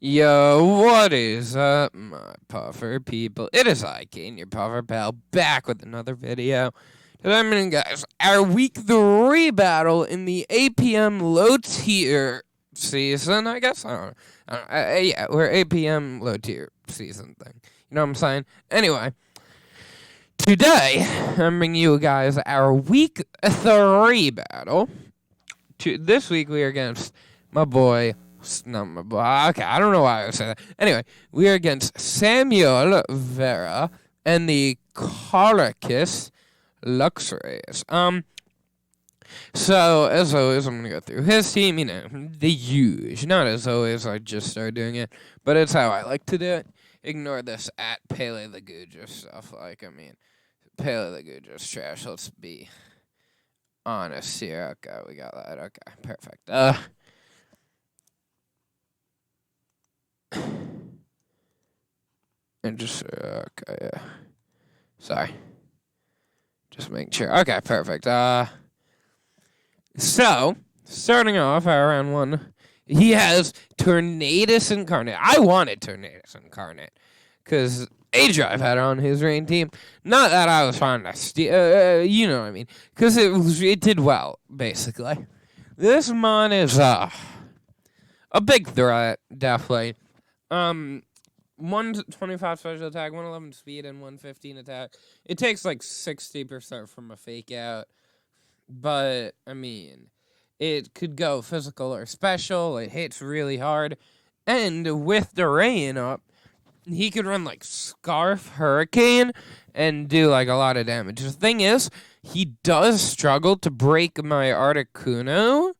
Yo, what is up, my puffer people? It is I, Kane, your puffer pal, back with another video. Today, I'm gonna, guys, our week 3 battle in the APM low tier season, I guess. Yeah, we're APM low tier season thing. You know what I'm saying? Anyway, today, I'm bringing you guys our week 3 battle. This week, we are against my boy. Okay, I don't know why I would say that. Anyway, we are against Samuel Vera and the Caracas Luxrays. So, as always, I'm going to go through his team, the huge. Not as always, I just started doing it, but it's how I like to do it. Ignore this at Pele the Googer stuff. Pele the Googer's trash. Let's be honest here. Okay, we got that. Okay, perfect. And just, okay, yeah. Sorry. Just making sure. Okay, perfect. So, starting off our round 1, he has Tornadus Incarnate. I wanted Tornadus Incarnate, because A-Drive had it on his rain team. Not that I was trying to steal, you know what I mean. Because it did well, basically. This mon is, a big threat, definitely. 125 special attack, 111 speed, and 115 attack. It takes like 60% from a fake out. But, it could go physical or special. It hits really hard. And with the rain up, he could run like Scarf Hurricane and do like a lot of damage. The thing is, he does struggle to break my Articuno.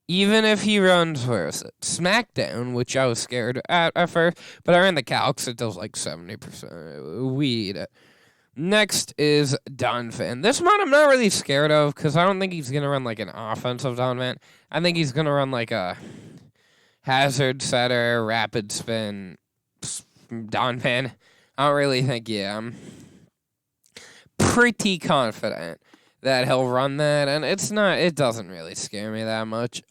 Even if he runs, where is it? Smackdown, which I was scared at first, but I ran the calcs, it does like 70% weed. Next is Donphan. This mod I'm not really scared of, because I don't think he's going to run like an offensive Donphan. I think he's going to run like a hazard setter, rapid spin Donphan. I don't really think, I'm pretty confident that he'll run that, and it doesn't really scare me that much.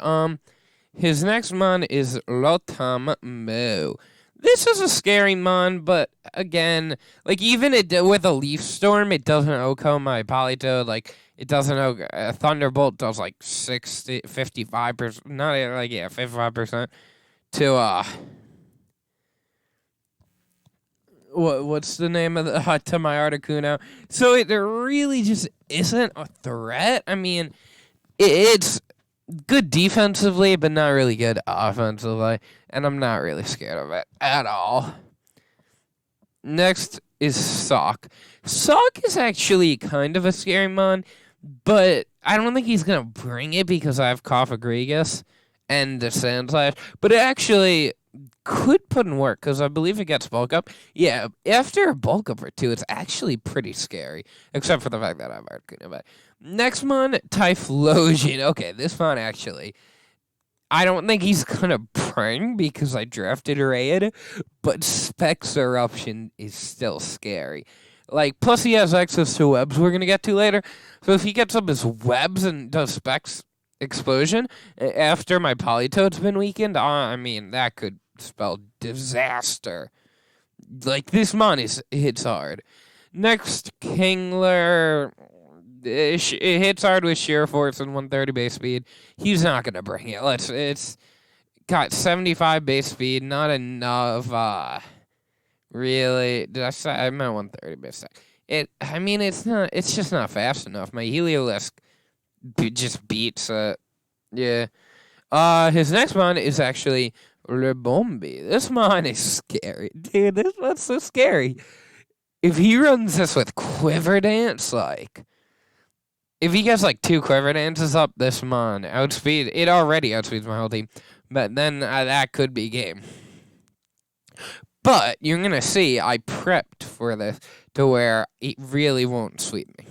His next mon is Lotam Mo. This is a scary mon, but again, like even with a Leaf Storm, it doesn't OHKO my Politoed. Like it doesn't OHKO. Thunderbolt does like 55%, not like 55% to what's the name of the to my Articuno? So it really just isn't a threat. It's good defensively, but not really good offensively, and I'm not really scared of it at all. Next is Sock. Sock is actually kind of a scary mon, but I don't think he's gonna bring it because I have Cophagregus and the Sandslash, but it actually could put in work, because I believe it gets bulk up. Yeah, after a bulk up or 2, it's actually pretty scary, except for the fact that I have Articuno. But next mon, Typhlosion. Okay, this mon actually, I don't think he's gonna bring because I drafted Raid, but Specs Eruption is still scary. Like, plus he has access to webs we're gonna get to later, so if he gets up his webs and does Specs Explosion after my Politoed's been weakened, that could spell disaster. Like, this mon hits hard. Next, Kingler. It hits hard with sheer force and 130 base speed. He's not gonna bring it. It's got 75 base speed, not enough. Really, did I say I meant 130 base speed? It's not. It's just not fast enough. My Heliolisk just beats it. Yeah. His next mon is actually Lebombi. This mon is scary. Dude, this mon's so scary. If he runs this with Quiver Dance, if he gets 2 Quiver Dances up, this mon it already outspeeds my whole team. But then that could be game. But you're going to see I prepped for this to where it really won't sweep me.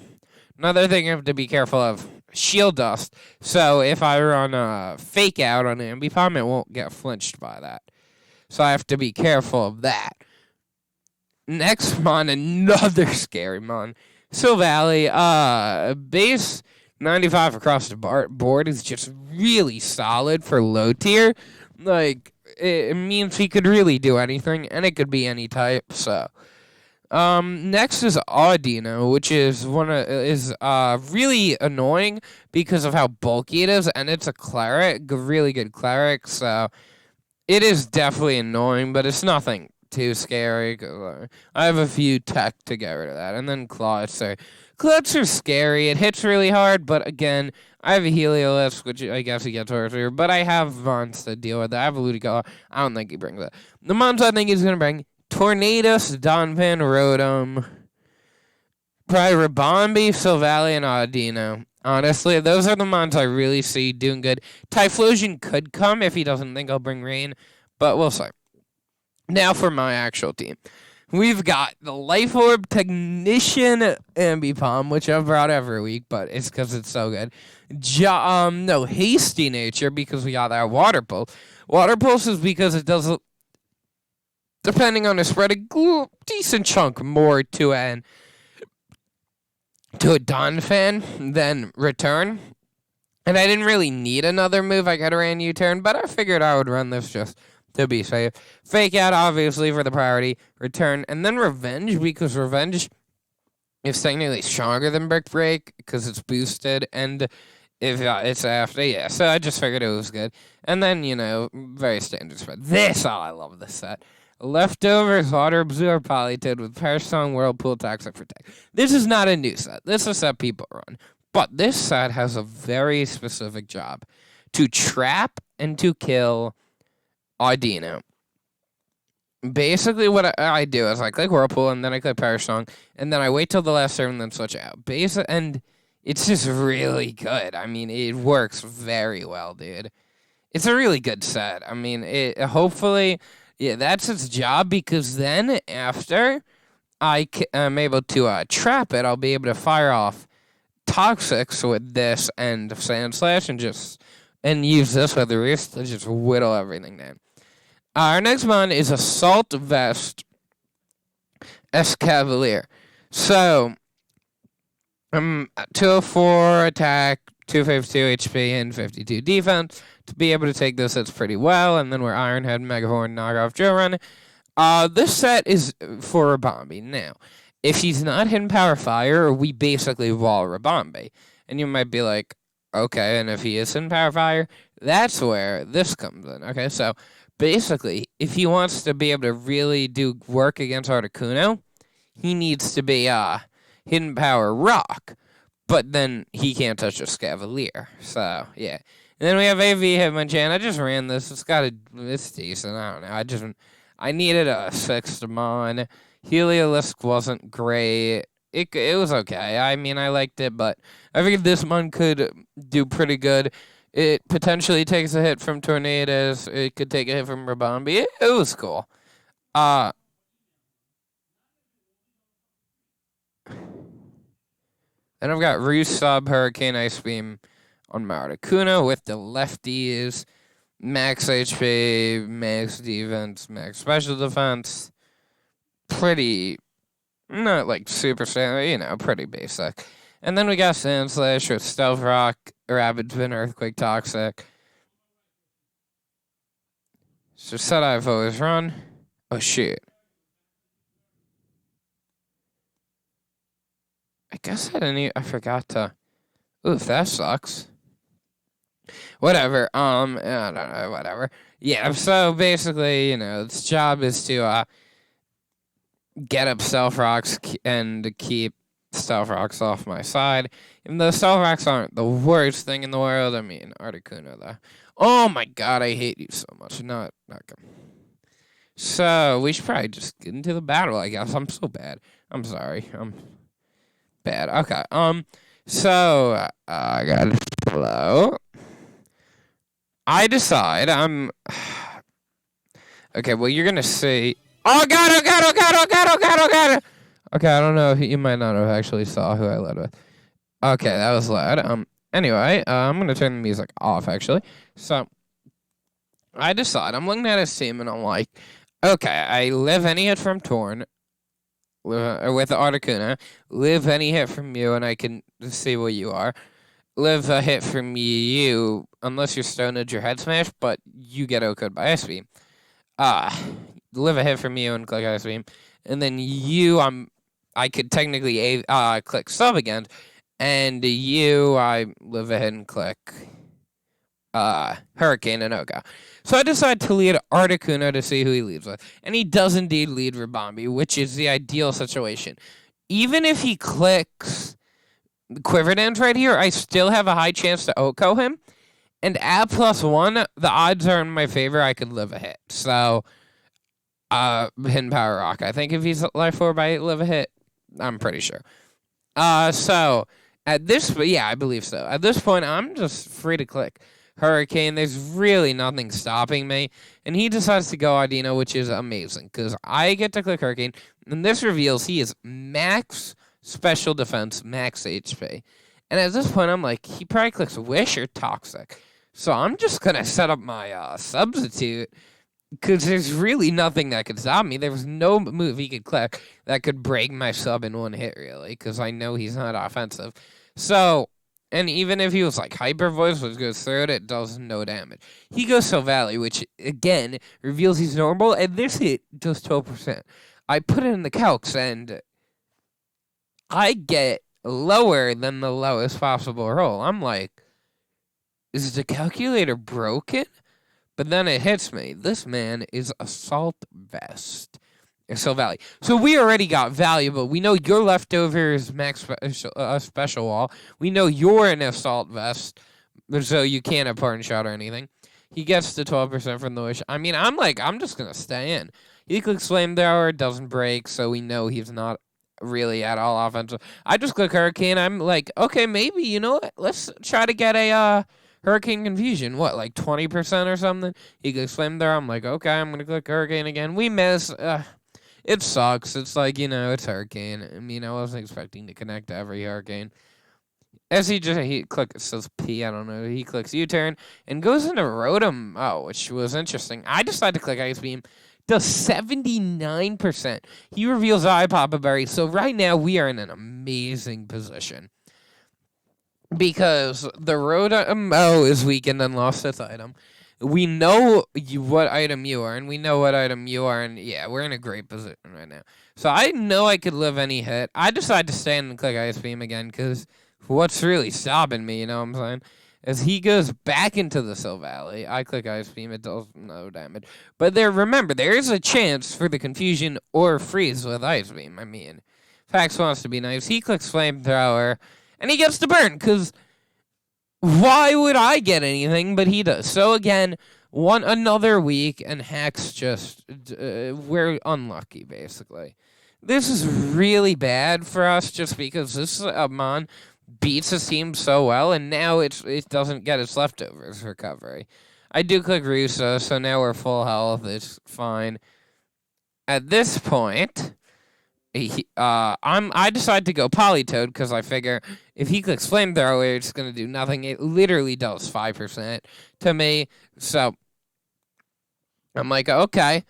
Another thing I have to be careful of, Shield Dust. So if I run a Fake Out on Ambipom, it won't get flinched by that. So I have to be careful of that. Next mon, another scary mon. Silvally, base 95 across the board is just really solid for low tier. it means he could really do anything, and it could be any type. So, next is Audino, which is really annoying because of how bulky it is, and it's a cleric, really good cleric. So, it is definitely annoying, but it's nothing too scary. I have a few tech to get rid of that, and then Clots are scary. It hits really hard, but again, I have a Heliolisk, which I guess he gets earlier, but I have Mons to deal with that. I have a Ludicolo. I don't think he brings that. The Mons I think he's going to bring Tornadus, Donphan, Rotom, probably Rabombi, Silvally, and Audino. Honestly, those are the Mons I really see doing good. Typhlosion could come if he doesn't think I'll bring rain, but we'll see. Now for my actual team. We've got the Life Orb Technician Ambipom, which I've brought every week, but it's because it's so good. Hasty Nature, because we got that Water Pulse. Water Pulse is because it does, depending on the spread, a decent chunk more to a Donphan than Return. And I didn't really need another move. I could have ran U-turn, but I figured I would run this just to be safe. Fake Out, obviously, for the priority. Return. And then Revenge, because Revenge is technically stronger than Brick Break, because it's boosted. And if it's after, yeah. So I just figured it was good. And then, very standard spread. I love this set. Leftovers, Water Absorb, Politoed with Parasong, Whirlpool, Toxic Protect. This is not a new set. This is a set people run. But this set has a very specific job. To trap and to kill Audino. Basically, what I do is I click Whirlpool, and then I click Parasong, and then I wait till the last turn and then switch out. And it's just really good. I mean, it works very well, dude. It's a really good set. I mean, hopefully, yeah, that's its job, because then after I'm able to trap it, I'll be able to fire off Toxics with this and Sand Slash and use this with the wrist to just whittle everything down. Our next one is Assault Vest Escavalier. So, 204 attack, 252 HP, and 52 defense. To be able to take this, it's pretty well. And then we're Ironhead, Megahorn, Knockoff, Drill Run. This set is for Rabombi. Now, if he's not Hidden Power Fire, we basically wall Rabombi. And you might be like, okay, and if he is Hidden Power Fire, that's where this comes in. Okay, so basically, if he wants to be able to really do work against Articuno, he needs to be Hidden Power Rock. But then he can't touch a Scavalier. So, yeah. And then we have AV Hitmonchan. I just ran this. It's decent. I don't know. I needed a 6th Mon. Heliolisk wasn't great. It was okay. I mean, I liked it, but I figured this Mon could do pretty good. It potentially takes a hit from Tornadoes. It could take a hit from Rabombi. It was cool. Then I've got Roost Sub, Hurricane, Ice Beam on my Articuno with the lefties. Max HP, max defense, max special defense. Pretty, not like super standard, pretty basic. And then we got Sand Slash with Stealth Rock, Rapid Spin, Earthquake, Toxic. So set I've always run. Oh shit. I guess I forgot to. Oof, that sucks. Whatever. I don't know. Whatever. Yeah. So basically, its job is to get up Stealth Rocks and keep Stealth Rocks off my side. Even though Stealth Rocks aren't the worst thing in the world. I mean, Articuno though. Oh my god, I hate you so much. Not good. So we should probably just get into the battle. I guess I'm so bad. I'm sorry. I'm bad. Okay. So I got hello. I decide I'm. Okay. Well, you're gonna see. Oh god! Oh god! Oh god! Oh god! Oh god! Oh god! Okay, I don't know. You might not have actually saw who I led with. Okay, that was loud. Anyway, I'm gonna turn the music off actually. So I decide I'm looking at his team and I'm like, okay, I live any hit from Torn. With the Articuno, live any hit from you, and I can see what you are. Live a hit from you, unless you're Stone Edge or Head Smash, but you get OHKO'd by Ice Beam. uh, live a hit from you and click Ice Beam. And then I could technically click sub again. And I live a hit and click Hurricane and Oka. So I decide to lead Articuno to see who he leads with. And he does indeed lead Rabambi, which is the ideal situation. Even if he clicks Quiver Dance right here, I still have a high chance to Oko him. And at +1, the odds are in my favor. I could live a hit. So, Hidden Power Rock. I think if he's life 4 by 8, live a hit. I'm pretty sure. So at this, yeah, I believe so. At this point, I'm just free to click Hurricane. There's really nothing stopping me. And he decides to go Audino, which is amazing because I get to click Hurricane. And this reveals he is max special defense, max HP. And at this point, I'm like, he probably clicks Wish or Toxic. So I'm just going to set up my substitute because there's really nothing that could stop me. There was no move he could click that could break my sub in one hit, really, because I know he's not offensive. So, and even if he was like Hyper Voice, which goes through it, it does no damage. He goes Silvally, which, again, reveals he's normal, and this hit does 12%. I put it in the calcs, and I get lower than the lowest possible roll. I'm like, is the calculator broken? But then it hits me. This man is Assault Vest. Silvally. So we already got valuable. We know your leftover is max special wall. We know you're an Assault Vest, so you can't have Pardon Shot or anything. He gets the 12% from the Wish. I mean, I'm just going to stay in. He clicks Flamethrower, doesn't break, so we know he's not really at all offensive. I just click Hurricane. I'm like, okay, maybe, you know what? Let's try to get a Hurricane Confusion. What, like 20% or something? He clicks Flamethrower. I'm like, okay, I'm going to click Hurricane again. We miss. It sucks. It's like, it's Hurricane. I mean, I wasn't expecting to connect to every Hurricane. As he clicks, says P, I don't know. He clicks U-turn and goes into Rotom. Oh, which was interesting. I decided to click Ice Beam. Does 79%. He reveals I Papa Berry. So right now we are in an amazing position. Because the Rotom is weakened and lost its item. We know what item you are, and we know what item you are, and yeah, we're in a great position right now. So I know I could live any hit. I decide to stand and click Ice Beam again, because what's really stopping me, you know what I'm saying? As he goes back into the Silvally, I click Ice Beam, it does no damage. But remember, there is a chance for the Confusion or Freeze with Ice Beam. I mean, Fax wants to be nice. He clicks Flamethrower, and he gets the burn, because why would I get anything, but he does. So again, another week, and Hacks just, we're unlucky, basically. This is really bad for us, just because this Mon beats his team so well, and now it doesn't get its leftovers recovery. I do click Russo, so now we're full health. It's fine. At this point, I decide to go Politoed because I figure if he clicks Flamethrower, it's gonna do nothing. It literally does 5% to me. So I'm like, okay,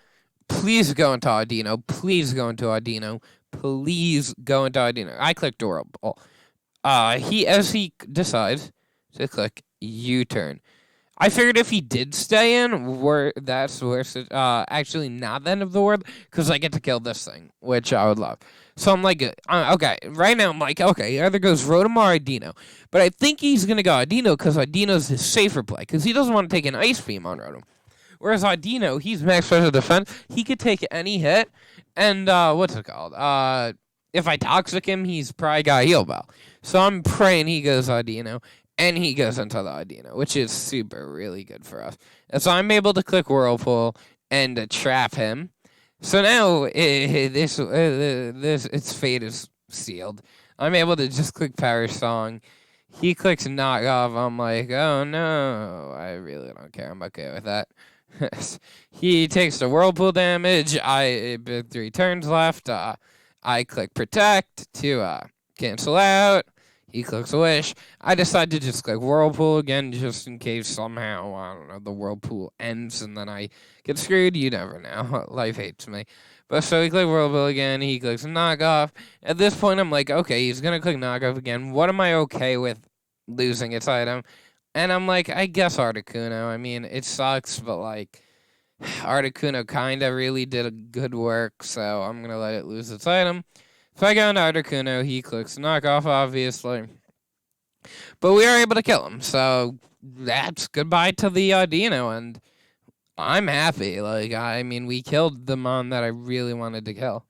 please go into Audino. Please go into Audino. Please go into Audino. I click Durable. He decides to click U-turn. I figured if he did stay in, that's worse. Actually, not the end of the world, because I get to kill this thing, which I would love. So I'm like, okay, right now I'm like, okay, either goes Rotom or Audino. But I think he's going to go Audino, because Audino's his safer play, because he doesn't want to take an Ice Beam on Rotom. Whereas Audino, he's max special defense. He could take any hit, and, what's it called? If I Toxic him, he's probably got Heal Bell. So I'm praying he goes Audino. And he goes into the Audino, which is really good for us. And so I'm able to click Whirlpool and trap him. So now its fate is sealed. I'm able to just click Power Song. He clicks Knock Off. I'm like, oh no, I really don't care. I'm okay with that. He takes the Whirlpool damage. 3 turns left. I click Protect to cancel out. He clicks Wish. I decide to just click Whirlpool again, just in case somehow, I don't know, the Whirlpool ends and then I get screwed. You never know. Life hates me. But so he clicks Whirlpool again. He clicks Knock Off. At this point, I'm like, okay, he's going to click Knock Off again. What am I okay with losing its item? And I'm like, I guess Articuno. I mean, it sucks, but like, Articuno kind of really did a good work, so I'm going to let it lose its item. If I go into Articuno, he clicks knockoff, obviously. But we are able to kill him, so that's goodbye to the Dino, and I'm happy. Like, I mean, we killed the mon that I really wanted to kill.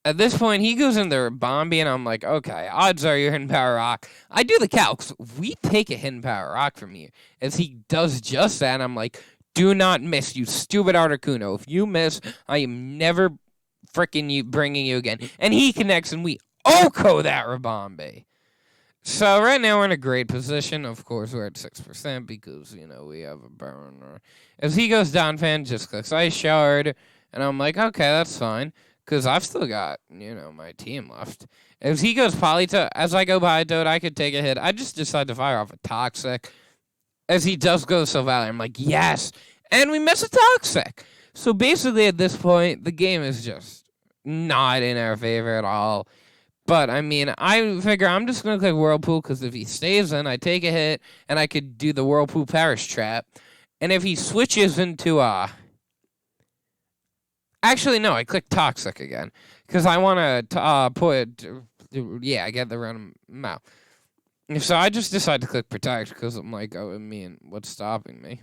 At this point, he goes in there Bombi, and I'm like, okay, odds are you're Hidden Power Rock. I do the calcs. We take a Hidden Power Rock from you. As he does just that, I'm like, do not miss, you stupid Articuno. If you miss, I am never freaking bringing you again. And he connects, and we Oko that Rabombi. So right now we're in a great position. Of course, we're at 6% because, we have a burner. As he goes down, fan just clicks Ice Shard, and I'm like, okay, that's fine. Because I've still got, my team left. As he goes Politoed, as I go Politoed, I could take a hit. I just decide to fire off a Toxic. As he does go Silvally, I'm like, yes! And we miss a Toxic! So basically at this point, the game is just not in our favor at all. But, I mean, I figure I'm just going to click Whirlpool, because if he stays in, I take a hit, and I could do the Whirlpool Perish Trap. And if he switches into, Actually, no, I click Toxic again, because I want to I get the random mouth. So I just decide to click Protect, because I'm like, what's stopping me?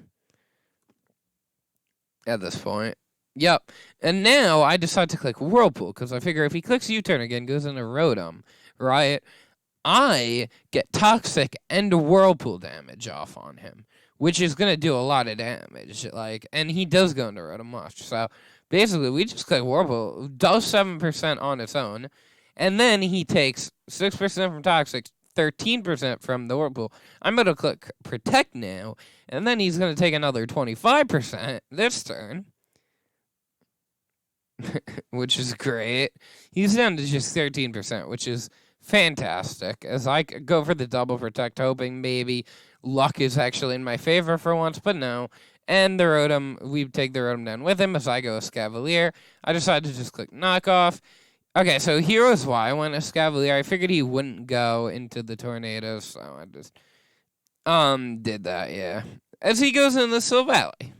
At this point. Yep. And now I decide to click Whirlpool, because I figure if he clicks U-Turn again, goes into Rotom, right? I get Toxic and Whirlpool damage off on him, which is going to do a lot of damage. And he does go into Rotom much. So basically, we just click Whirlpool, does 7% on its own, and then he takes 6% from Toxic, 13% from the Whirlpool. I'm going to click Protect now, and then he's going to take another 25% this turn. Which is great. He's down to just 13%, which is fantastic. As I go for the double Protect, hoping maybe luck is actually in my favor for once, but no. And the Rotom, we take the Rotom down with him as I go Escavalier. I decided to just click Knockoff. Okay, so here was why I went Escavalier. I figured he wouldn't go into the Tornado, so I just did that, yeah. As he goes into Silvally.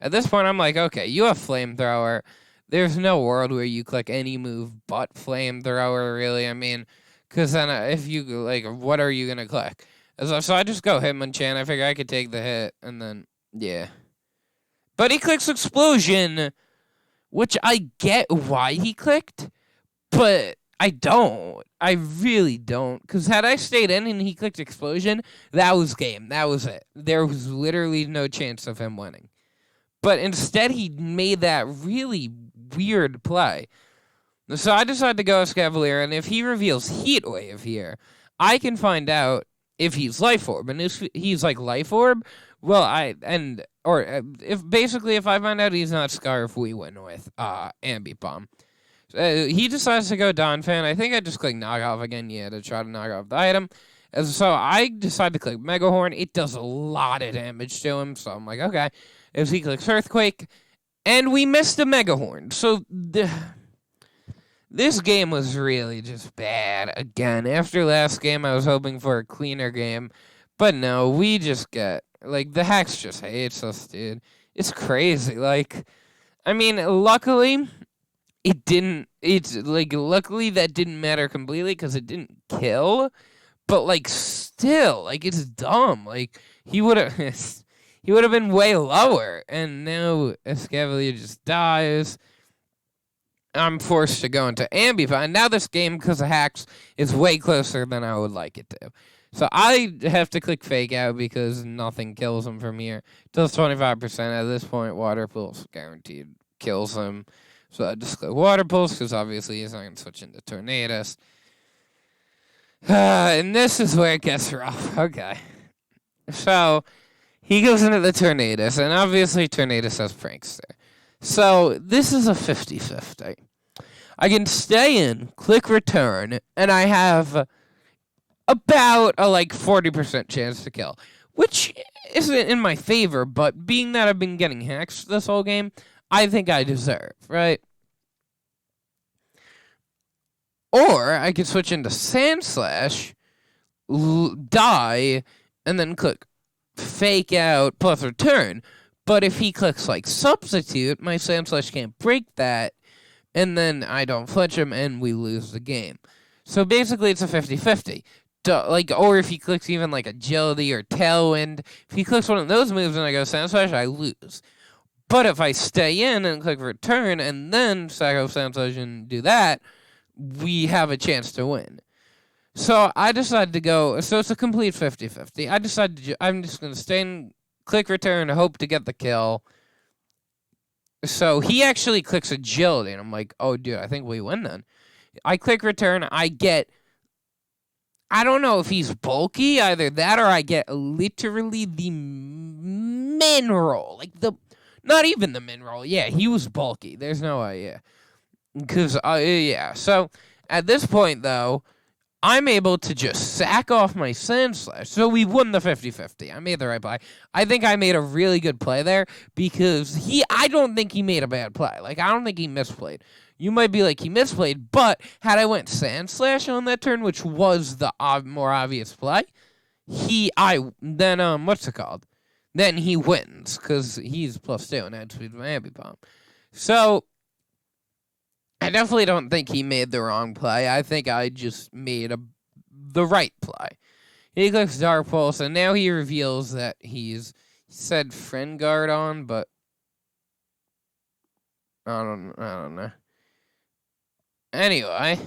At this point, I'm like, okay, you have Flamethrower. There's no world where you click any move but Flamethrower, really. I mean, because then if you, what are you going to click? So I just go Hitmonchan. I figure I could take the hit, and then, yeah. But he clicks Explosion, which I get why he clicked, but I don't. I really don't. Because had I stayed in and he clicked Explosion, that was game. That was it. There was literally no chance of him winning. But instead, he made that really weird play. So I decided to go Escavalier, and if he reveals Heat Wave here, I can find out if he's Life Orb. And if he's like Life Orb, well, if I find out he's not Scarf, we win with Ambipom. He decides to go Donphan. I think I just click Knockoff again, to try to knock off the item. So I decide to click Megahorn. It does a lot of damage to him, so I'm like, okay. As he clicks Earthquake, and we missed the Megahorn. So this game was really just bad. Again, after last game, I was hoping for a cleaner game. But no, we just get, the Hex just hates us, dude. It's crazy. Luckily, it didn't, luckily that didn't matter completely because it didn't kill. But, still, it's dumb. He would have... He would have been way lower, and now Escavalier just dies. I'm forced to go into Ambipom, and now this game, because of hacks, is way closer than I would like it to. So I have to click Fake Out because nothing kills him from here. Does 25% at this point. Water Pulse guaranteed kills him. So I just click Water Pulse because obviously he's not going to switch into Tornadus. And this is where it gets rough. Okay. So he goes into the Tornadus, and obviously Tornadus has Prankster. So this is a 50-50. I can stay in, click Return, and I have about a 40% chance to kill, which isn't in my favor, but being that I've been getting hacks this whole game, I think I deserve, right? Or I could switch into Sandslash, die, and then click Fake Out plus Return. But if he clicks like substitute, my sand slash can't break that, and then I don't flinch him, and we lose the game. So basically, it's a 50-50. Or if he clicks even like agility or tailwind, if he clicks one of those moves and I go sand slash, I lose. But if I stay in and click return and then stack up sand slash and do that, we have a chance to win. So I decided to go. So it's a complete 50-50. I decided I'm just going to stay in, click return, hope to get the kill. So he actually clicks agility, and I'm like, oh, dude, I think we win then. I click return. I don't know if he's bulky, either that or I get literally the min roll. Not even the min roll. Yeah, he was bulky. There's no way, yeah. Because, yeah. So at this point, though, I'm able to just sack off my sand slash. So we won the 50-50. I made the right play. I think I made a really good play there because I don't think he made a bad play. I don't think he misplayed. You might be like, he misplayed, but had I went sand slash on that turn, which was the more obvious play, what's it called? Then he wins because he's +2 and had speed of my APM. So I definitely don't think he made the wrong play. I think I just made the right play. He clicks Dark Pulse, and now he reveals that he said friend guard on, but I don't know. Anyway,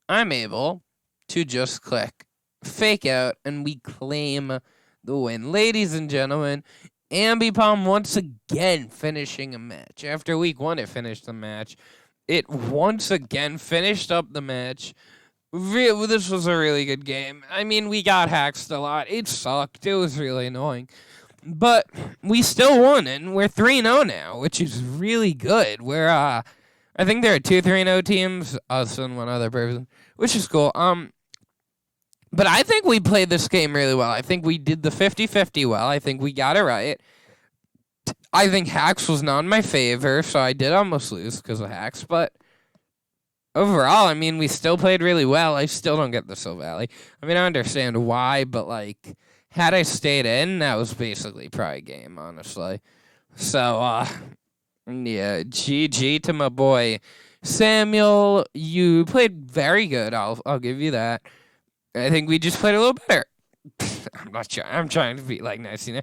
I'm able to just click fake out, and we claim the win. Ladies and gentlemen, Ambipom once again finishing a match. After week 1, it finished the match. It once again finished up the match. This was a really good game. I mean, we got hacked a lot. It sucked. It was really annoying. But we still won, and we're 3-0 now, which is really good. We're, I think there are 2 3-0 teams, us and one other person, which is cool. But I think we played this game really well. I think we did the 50-50 well. I think we got it right. I think hacks was not in my favor, so I did almost lose because of hacks. But overall, I mean, we still played really well. I still don't get the Sil Valley. I mean, I understand why, but, had I stayed in, that was basically probably game, honestly. So, yeah, GG to my boy Samuel. You played very good. I'll give you that. I think we just played a little better. I'm not trying. I'm trying to be nice, you know.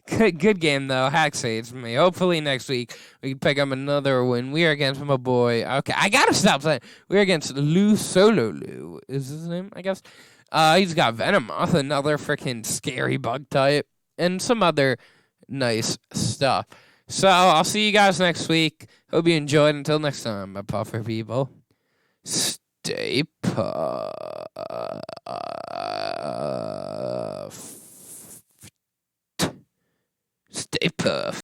Good game though. Hack saves me. Hopefully next week we can pick up another win. We are against my boy. Okay, I gotta stop saying. We're against Lou is his name, I guess. He's got Venomoth, another freaking scary bug type, and some other nice stuff. So I'll see you guys next week. Hope you enjoyed. Until next time, my puffer people. Stay puff. Stay puff.